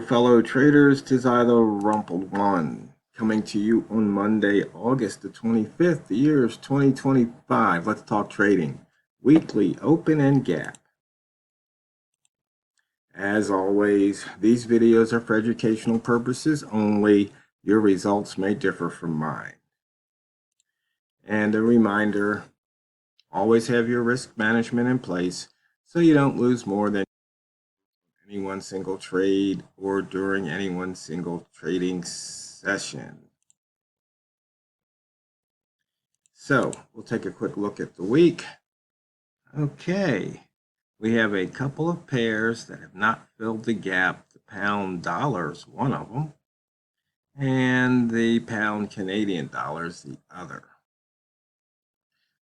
fellow traders, 'tis I, TheRumpledOne, coming to you on Monday, August the 25th, the year is 2025. Let's talk trading. Weekly open and gap. As always, these videos are for educational purposes only. Your results may differ from mine. And a reminder, always have your risk management in place so you don't lose more than any one single trade or during any one single trading session. So we'll take a quick look at the week. Okay, we have a couple of pairs that have not filled the gap. The pound dollar is one of them, and the pound Canadian dollar is the other.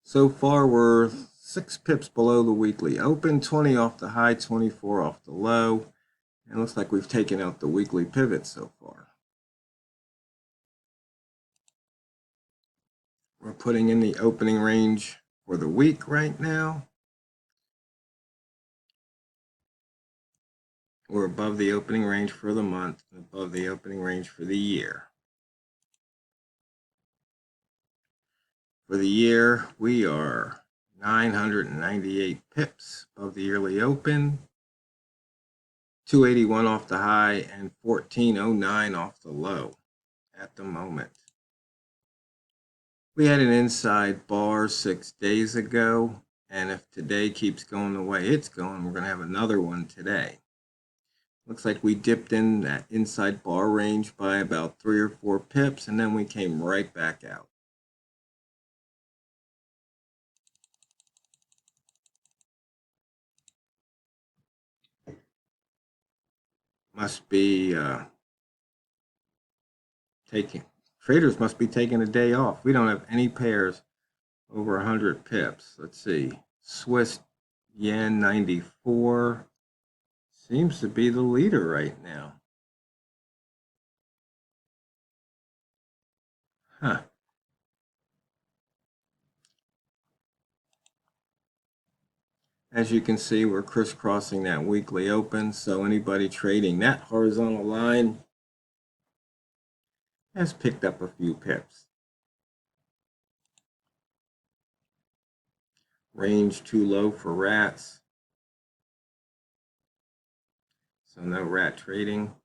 So far, we're 6 pips below the weekly open, 20 off the high, 24 off the low. And it looks like we've taken out the weekly pivot so far. We're putting in the opening range for the week right now. We're above the opening range for the month and above the opening range for the year. For the year, we are 998 pips above the yearly open, 281 off the high, and 1409 off the low at the moment. We had an inside bar 6 days ago, and if today keeps going the way it's going, we're going to have another one today. Looks like we dipped in that inside bar range by about 3 or 4 pips, and then we came right back out. Must be traders must be taking a day off. We don't have any pairs over 100 pips. Let's see. Swiss yen 94 seems to be the leader right now. Huh. As you can see, we're crisscrossing that weekly open, so anybody trading that horizontal line has picked up a few pips. Range too low for rats, so no rat trading.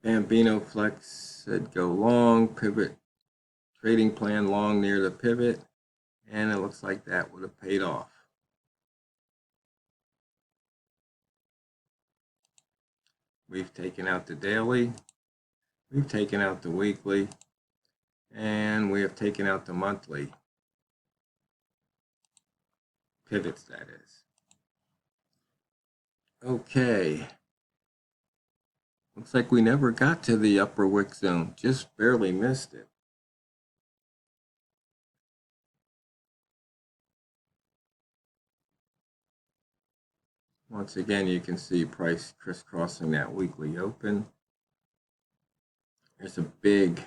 Bambino Flex said go long, pivot, trading plan long near the pivot, and it looks like that would have paid off. We've taken out the daily, we've taken out the weekly, and we have taken out the monthly pivots, that is. Okay. Looks like we never got to the upper wick zone, just barely missed it. Once again, you can see price crisscrossing that weekly open. There's a big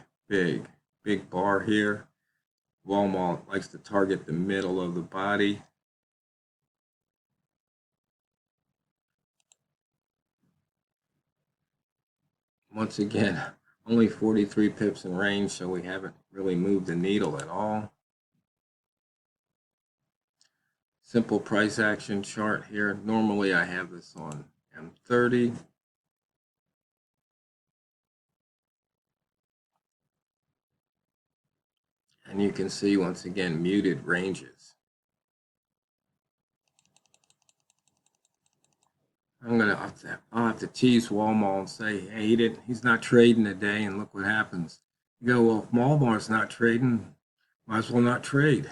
bar here. Walmart likes to target the middle of the body. Once again, only 43 pips in range, so we haven't really moved the needle at all. Simple price action chart here. Normally I have this on M30. And you can see, once again, muted ranges. I'll have to tease Walmart and say, hey, he's not trading today, and look what happens. You go, well, if Walmart's not trading, might as well not trade.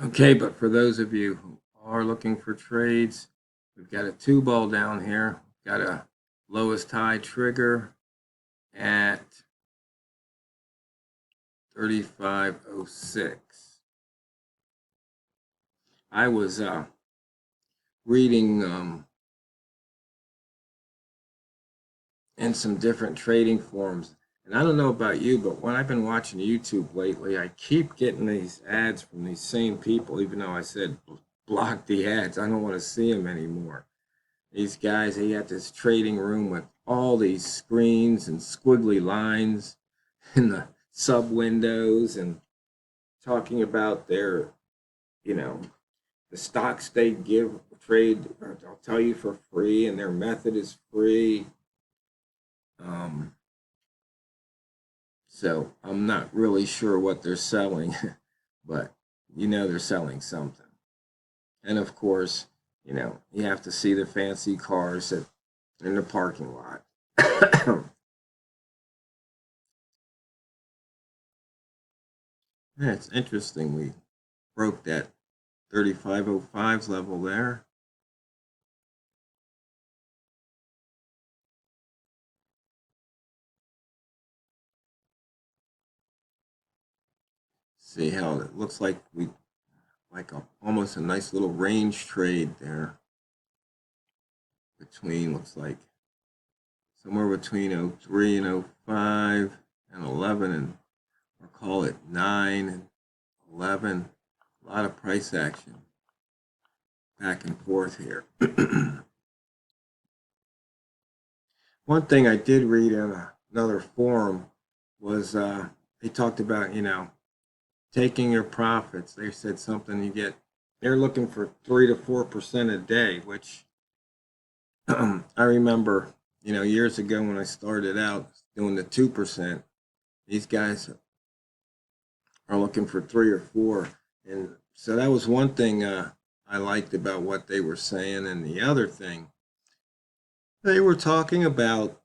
Okay, but for those of you who are looking for trades, we've got a 2-ball down here. We've got a lowest high trigger at 35.06. I was reading in some different trading forums, and I don't know about you, but when I've been watching YouTube lately, I keep getting these ads from these same people, even though I said block the ads. I don't want to see them anymore. These guys, they got this trading room with all these screens and squiggly lines in the sub windows and talking about their, the stocks they trade, or they'll tell you for free, and their method is free. So I'm not really sure what they're selling, but they're selling something. And of course, you have to see the fancy cars in the parking lot. Yeah, it's interesting. We broke that 3505's level there. See how it looks like almost a nice little range trade there looks like somewhere between 03 and 05 and 11, and or call it 9 and 11. A lot of price action back and forth here. One thing I did read in another forum was they talked about, taking your profits. They said something they're looking for 3 to 4% a day, which I remember, years ago when I started out doing the 2%, these guys are looking for 3 or 4. And so that was one thing I liked about what they were saying. And the other thing, they were talking about,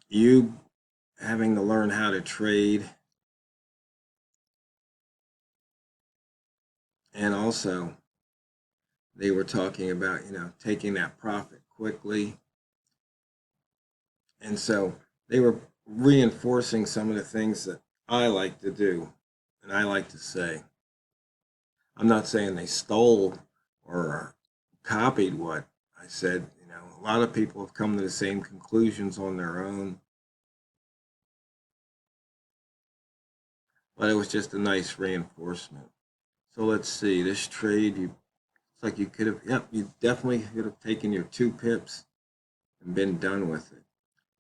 you having to learn how to trade. And also, they were talking about, taking that profit quickly. And so they were reinforcing some of the things that I like to do and I like to say. I'm not saying they stole or copied what I said. A lot of people have come to the same conclusions on their own. But it was just a nice reinforcement. So let's see, this trade, it's like you could have, you definitely could have taken your 2 pips and been done with it.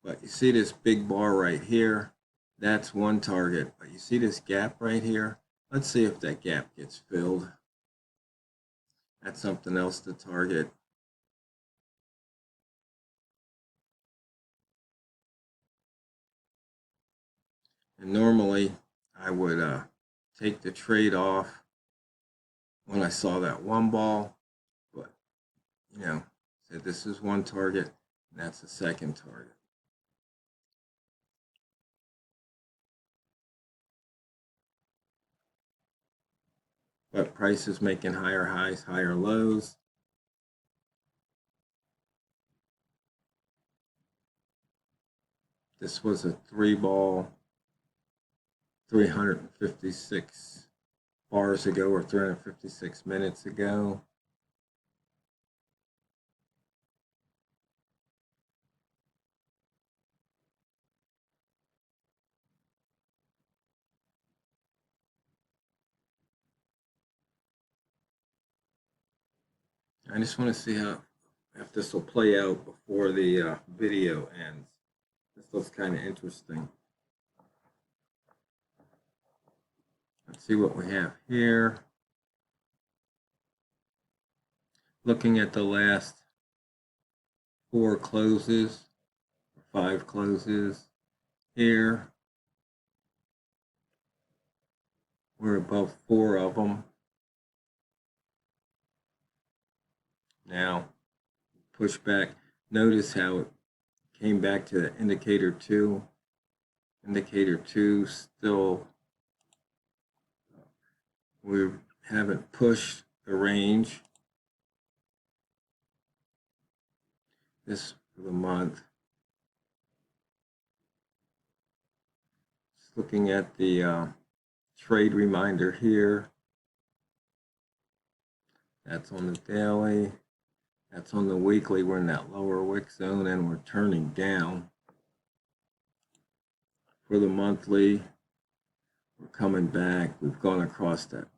But you see this big bar right here, that's one target. But you see this gap right here? Let's see if that gap gets filled. That's something else to target. And normally I would take the trade off when I saw that one ball, but said this is one target and that's the second target. But price is making higher highs, higher lows. This was a 3-ball, 356 bars ago, or 356 minutes ago. I just want to see if this will play out before the video ends. This looks kind of interesting. Let's see what we have here. Looking at the last 4 closes, 5 closes here. We're above 4 of them. Now, push back. Notice how it came back to the indicator 2. Indicator 2 still, we haven't pushed the range. This for the month. Just looking at the trade reminder here. That's on the daily. That's on the weekly. We're in that lower wick zone and we're turning down. For the monthly, we're coming back. We've gone across that